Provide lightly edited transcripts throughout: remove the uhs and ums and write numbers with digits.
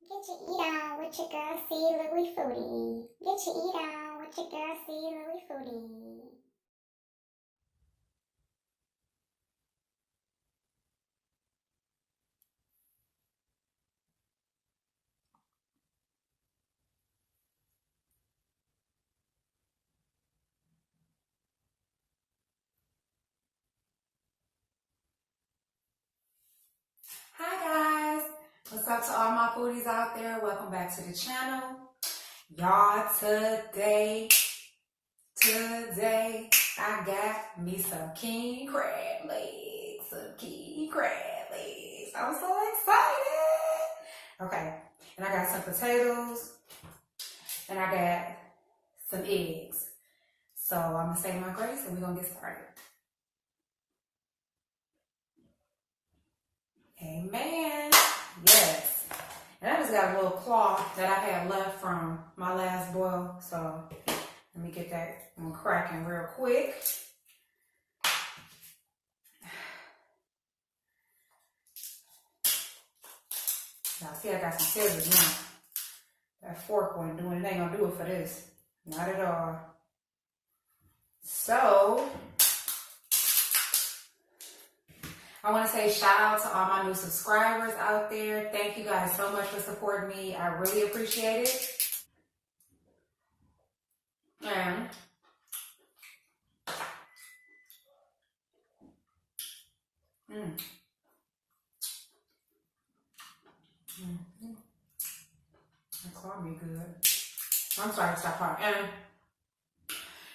Get your eat on with your girl C. Louie Foodie. Get your eat on with your girl C. Louie Foodie. Hi guys, what's up to all my foodies out there? Welcome back to the channel. Y'all, today I got me some king crab legs, I'm so excited. Okay, and I got some potatoes and I got some eggs. So I'm gonna say my grace and we're gonna get started. Amen. Yes. And I just got a little cloth that I had left from my last boil. So let me get that one cracking real quick. Now see, I got some scissors now. That fork wasn't doing it. Ain't gonna do it for this. Not at all. So I want to say shout out to all my new subscribers out there. Thank you guys so much for supporting me. I really appreciate it. And that called me good. I'm sorry to stop talking. And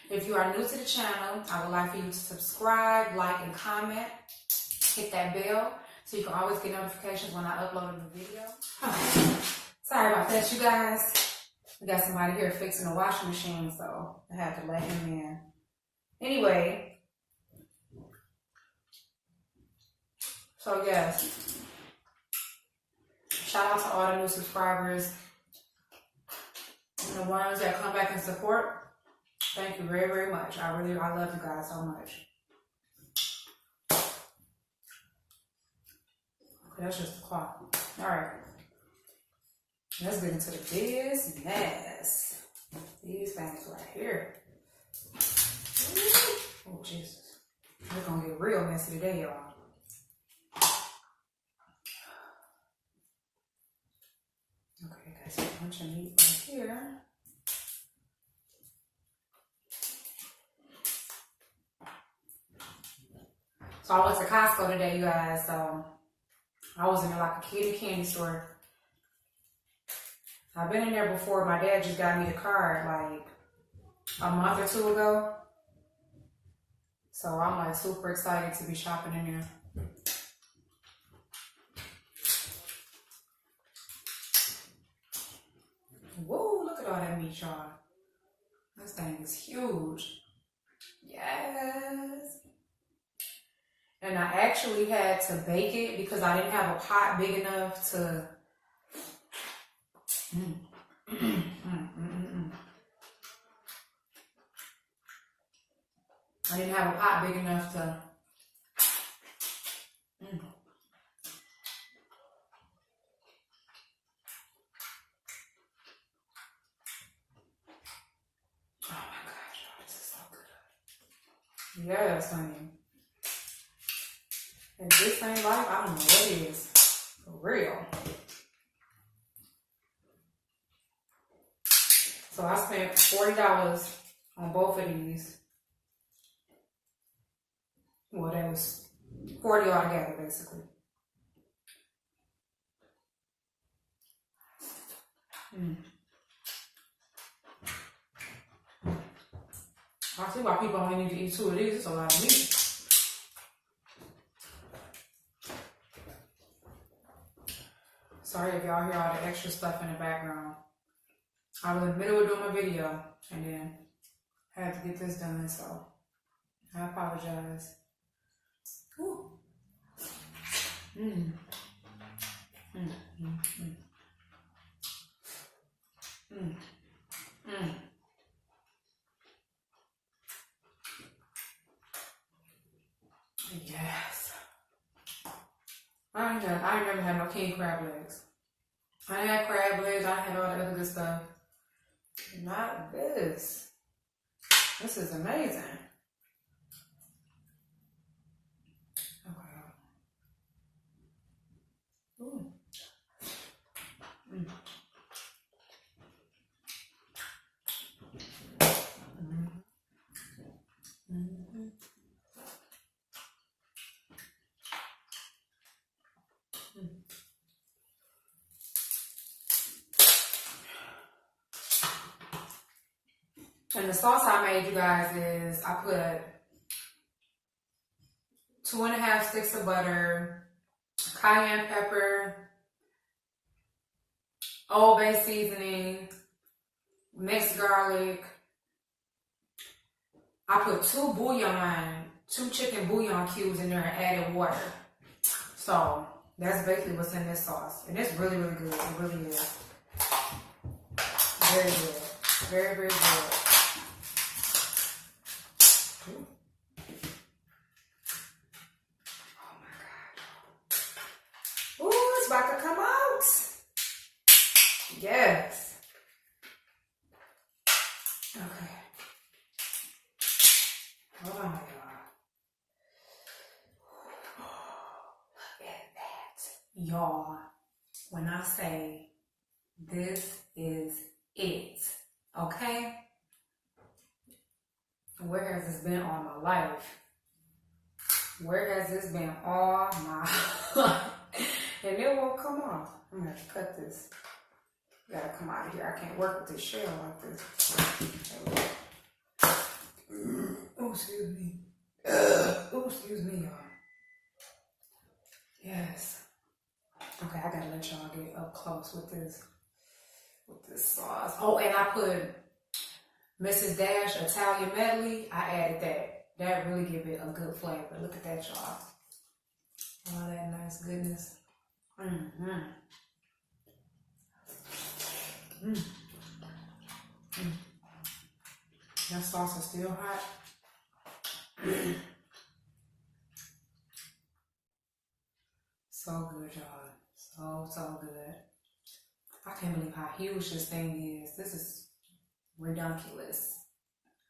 if you are new to the channel, I would like for you to subscribe, like, and comment. Hit that bell so you can always get notifications when I upload a new video. Sorry about that, you guys. We got somebody here fixing the washing machine, so I had to let him in. Anyway, so yes, shout out to all the new subscribers and the ones that come back and support. Thank you very, very much. I love you guys so much. Okay, that's just the clock. All right. Let's get into the business. These things right here. Oh, Jesus. We're going to get real messy today, y'all. Okay, got some bunch of meat right here. So I went to Costco today, you guys. I was in like a kitty candy store. I've been in there before. My dad just got me the card like a month or two ago. So I'm like super excited to be shopping in there. Whoa, look at all that meat, y'all. This thing is huge. Yes. And I actually had to bake it because I didn't have a pot big enough to I didn't have a pot big enough to Oh my gosh, y'all, this is so good. Yes, honey. And this ain't life, I don't know what it is. For real. So I spent $40 on both of these. Well, that was $40 altogether, basically. I see why people only need to eat 2 of these. It's a lot of meat. Sorry if y'all hear all the extra stuff in the background. I was in the middle of doing my video and then had to get this done, so I apologize. Ooh. Yes. I ain't never had no king crab legs. I had crab legs, I had all that other good stuff. Not this. This is amazing. Okay. Ooh. Mm. Mm-hmm. And the sauce I made, you guys, is I put 2.5 sticks of butter, cayenne pepper, Old Bay seasoning, mixed garlic. I put 2 chicken bouillon cubes in there and added water. So that's basically what's in this sauce. And it's really, really good. It really is. Very good. Very, very good. Ooh. Oh my God. Ooh, it's about to come out. Yes. Okay. Hold on, y'all. Look at that. Y'all, when I say this is it, okay? Where has this been all my life? Where has this been all my life? And it won't come off. I'm gonna have to cut this. Gotta come out of here. I can't work with this shell like this. Oh, excuse me. Oh, excuse me, y'all. Yes. Okay, I gotta let y'all get up close with this sauce. Oh, and I put Mrs. Dash Italian Medley. I added that. That really give it a good flavor. Look at that, y'all. All that nice goodness. Mm-hmm. Mm. Mm. That sauce is still hot. So good, y'all. So good. I can't believe how huge this thing is. This is ridiculous.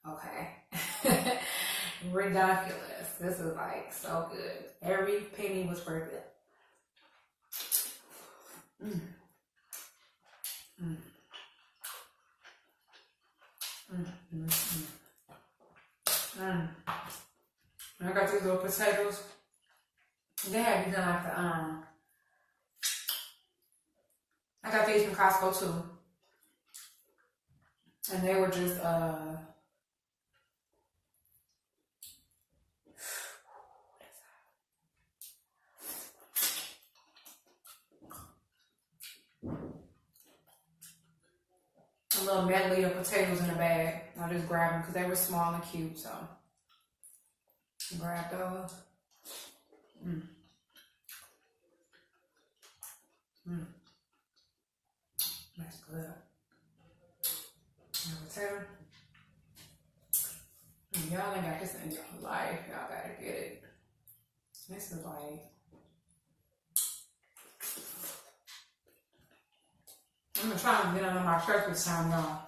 Okay. Ridiculous. This is like so good. Every penny was worth it. Mm. Mm. Mm. Mm. Mm. Mm. I got these little potatoes. They had these in like the I got these from Costco too. And they were just a little medley of potatoes in a bag. I just grabbed them because they were small and cute, so grab those. Mm. Mm. That's good. And potato. And y'all ain't got this in your life. Y'all gotta get it. This is like, I'm gonna try and get under my shirt this time, y'all.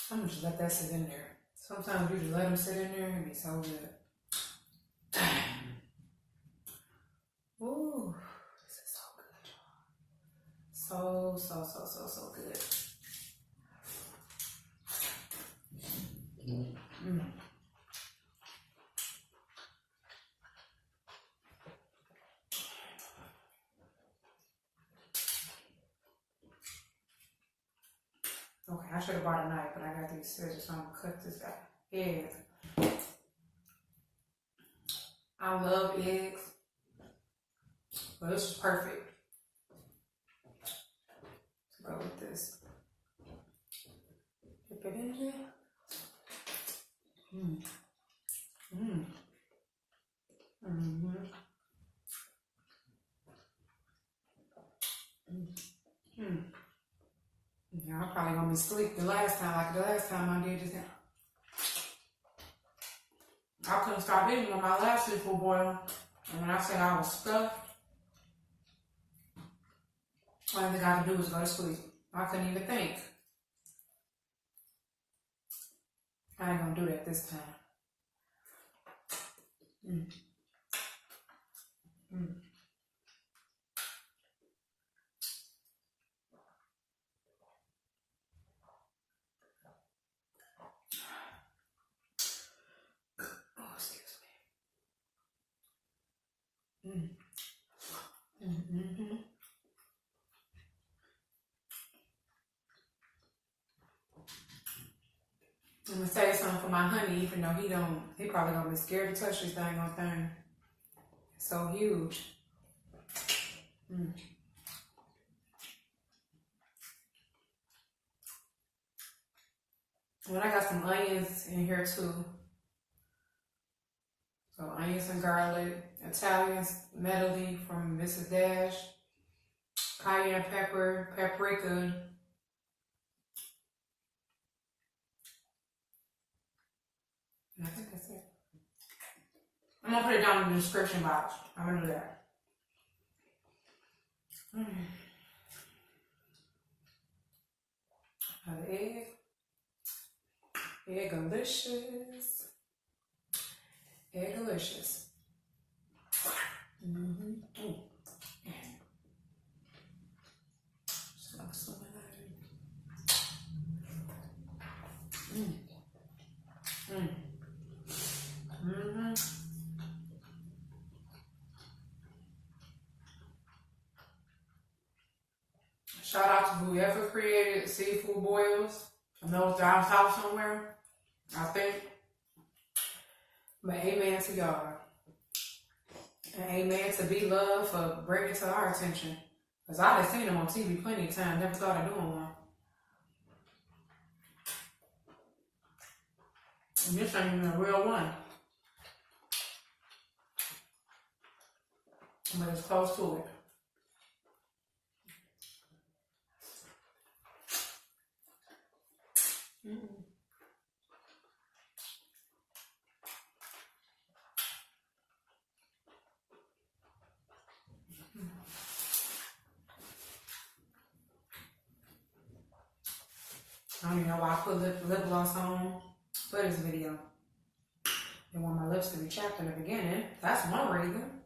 I'm gonna just let that sit in there. Sometimes you just let them sit in there and be so good. Ooh, this is so good, y'all. So good. Mm. Okay, I should have bought a knife, but I got these scissors, so I'm gonna cut this guy. Eggs. I love eggs, but this is perfect. Let's go with this. Dip it in here. Mm. Mm. Mm-hmm. Mm. Mm. Yeah, I'm probably gonna be asleep the last time I did this. I couldn't stop eating when my last seafood boil. And when I said I was stuffed, All I got to do is go to sleep. I couldn't even think. I ain't gonna do that this time. Mm. Mm. Oh, excuse me. Mm. Mm-hmm. I'm gonna say something for my honey, even though he probably gonna be scared to touch this dang on thing. It's so huge. Mm. Well, I got some onions in here too. So onions and garlic, Italian Medley from Mrs. Dash, Cayenne pepper, paprika. And I think that's it. I'm gonna put it down in the description box. I'm gonna do that. Another egg. Egg-alicious. Egg-alicious. Mm-hmm. Ooh. Mm-hmm. Shout out to whoever created seafood boils. I know it's down south somewhere, I think. But amen to y'all. And amen to Be Love for bringing it to our attention. Because I've seen them on TV plenty of times. Never thought of doing one. And this ain't even a real one. But it's close to it. Mm-hmm. I don't even know why I put lip gloss on for this video. I want my lips to be chapped in the beginning. That's one reason.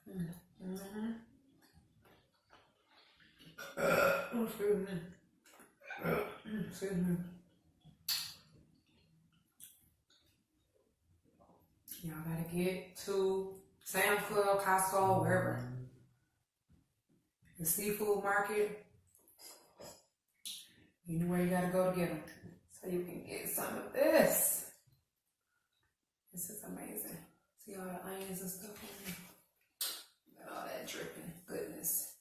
Mm-hmm. Oh, excuse me. Excuse me. Y'all gotta get to Sam's Club, Costco, wherever. The seafood market. You know where you gotta go to get them. So you can get some of this. This is amazing. See all the onions and stuff on there? Got all that dripping goodness.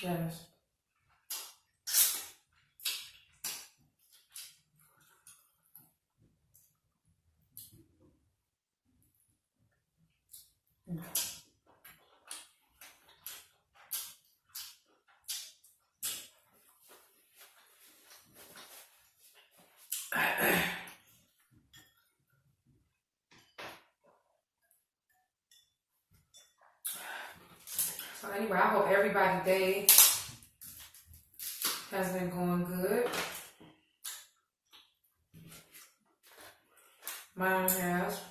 Yes. So anyway, I hope everybody's day has been going good. Mine has.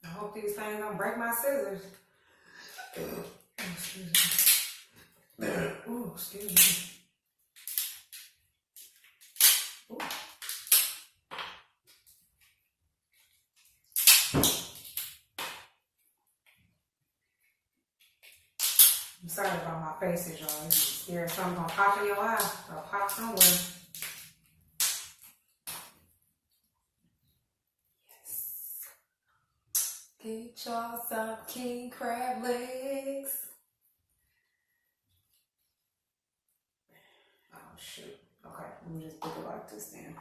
I hope these things don't break my scissors. Oh, excuse me. Oh, excuse me. Ooh. I'm sorry about my faces, y'all. I'm scared something's gonna pop in your eye or pop somewhere. Yes. Get y'all some king crab legs. Oh shoot. Okay, let me just put it like this then.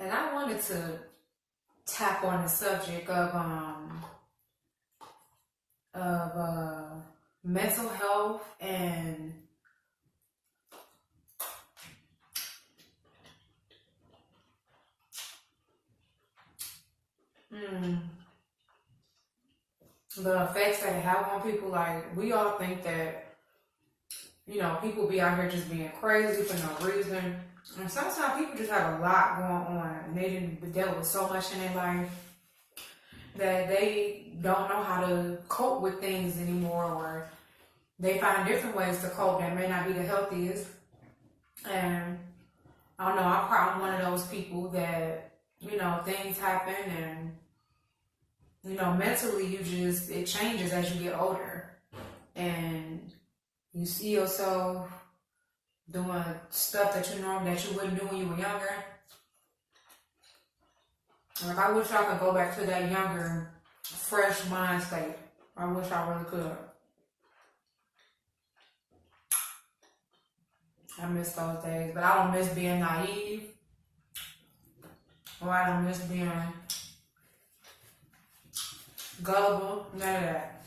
And I wanted to tap on the subject of mental health and the effects that it have on people. Like, we all think that, you know, people be out here just being crazy for no reason. And sometimes people just have a lot going on and they didn't deal with so much in their life that they don't know how to cope with things anymore, or they find different ways to cope that may not be the healthiest. And I don't know, I'm one of those people that, you know, things happen and, you know, mentally it changes as you get older. And you see yourself doing stuff that you wouldn't do when you were younger. Like, I wish I could go back to that younger, fresh mind state. I wish I really could. I miss those days, but I don't miss being naive, or I don't miss being gullible, none of that.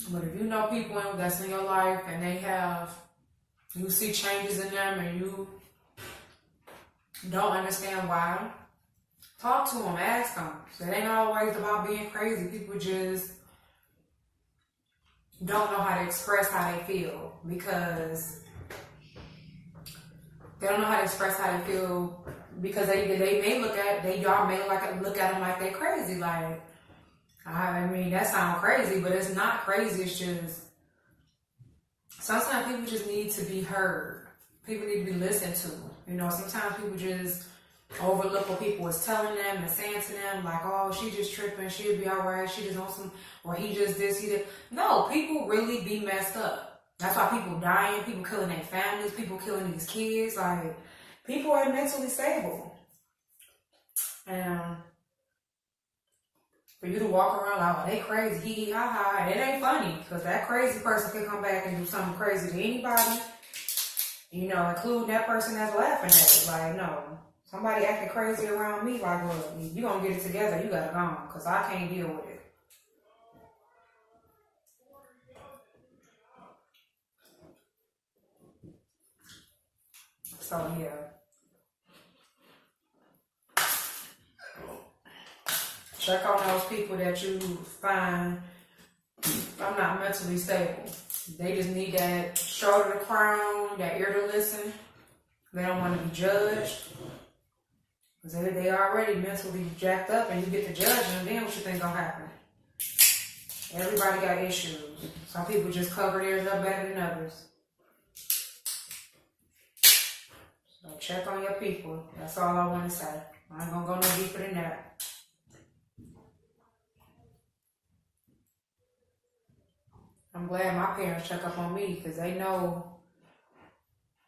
But if you know people that's in your life and you see changes in them and you don't understand why, talk to them, ask them. It ain't always about being crazy. People just don't know how to express how they feel because they don't know how to express how they feel because y'all may look at them like they crazy. Like, I mean, that sounds crazy, but it's not crazy. It's just sometimes people just need to be heard. People need to be listened to. You know, sometimes people just overlook what people was telling them and saying to them, like, oh, she just tripping, she'll be all right, she just on some, or he just this, he did. No, people really be messed up. That's why people dying, people killing their families, people killing these kids. Like, people are mentally stable. And for you to walk around like, oh, they crazy, hee hee ha ha, it ain't funny, because that crazy person can come back and do something crazy to anybody, you know, including that person that's laughing at it. Like, no, somebody acting crazy around me, like, well, you gonna get it together, you gotta go, because I can't deal with it. So, yeah. Check on those people that you find I'm not mentally stable. They just need that shoulder to crown, that ear to listen. They don't want to be judged. Because they already mentally jacked up and you get to judge them, then what you think gonna happen? Everybody got issues. Some people just cover theirs up better than others. So check on your people. That's all I want to say. I ain't gonna go no deeper than that. I'm glad my parents check up on me because they know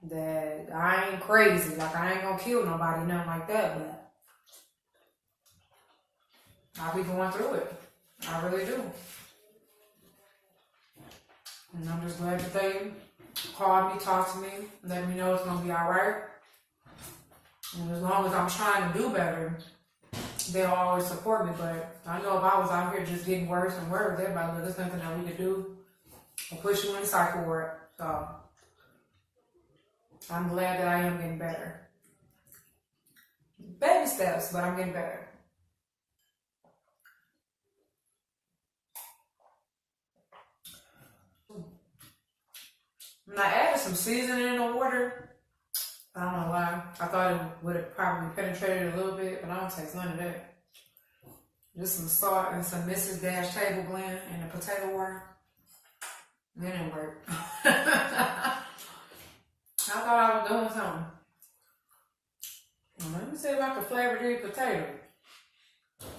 that I ain't crazy. Like, I ain't gonna kill nobody, nothing like that, but I'll be going through it. I really do. And I'm just glad that they called me, talked to me, let me know it's gonna be alright. And as long as I'm trying to do better, they'll always support me. But I know if I was out here just getting worse and worse, everybody, look, there's nothing that we could do. I'll push you in the cycle ward. So I'm glad that I am getting better. Baby steps, but I'm getting better. And I added some seasoning in the water. I don't know why. I thought it would have probably penetrated a little bit, but I don't taste none of that. Just some salt and some Mrs. Dash table blend and the potato water. It didn't work. I thought I was doing something. Well, let me see if I can flavor these potatoes.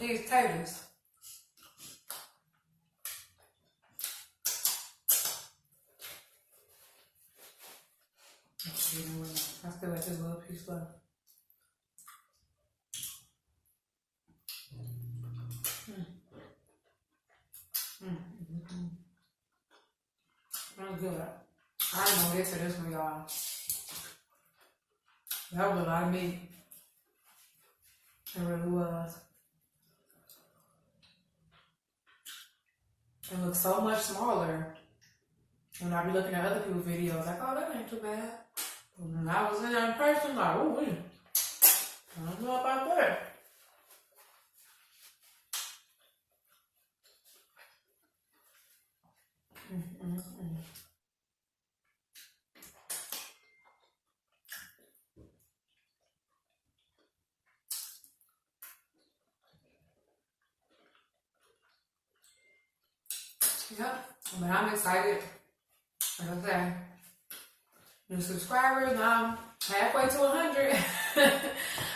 These taters. I still got this little piece left. That was good. I ain't gonna get to this one, y'all. That was a lot of meat. It really was. It looks so much smaller. When I be looking at other people's videos, like, oh, that ain't too bad. But when I was in there in person, like, oh, I don't know about that. Yep, but I'm excited. Like I said, new subscribers, I'm halfway to 100.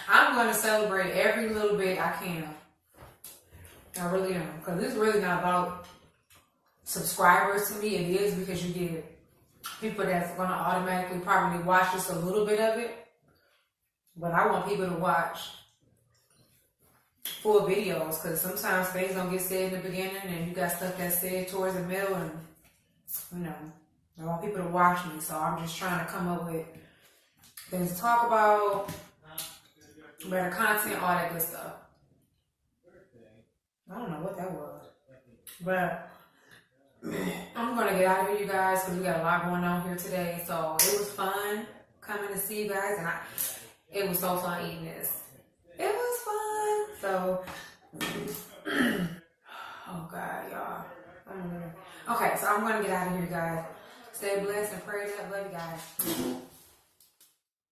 I'm going to celebrate every little bit I can. I really am. Because it's really not about subscribers to me. It is because you get people that's going to automatically probably watch just a little bit of it. But I want people to watch full videos, because sometimes things don't get said in the beginning and you got stuff that's said towards the middle, and you know, I want people to watch me, so I'm just trying to come up with things to talk about, better content, all that good stuff. I don't know what that was, but I'm gonna get out of here, you guys, because we got a lot going on here today. So it was fun coming to see you guys, and it was so fun eating this. It was fun. So, oh God, y'all. Okay, so I'm gonna get out of here, guys. Stay blessed and pray up. Love you guys.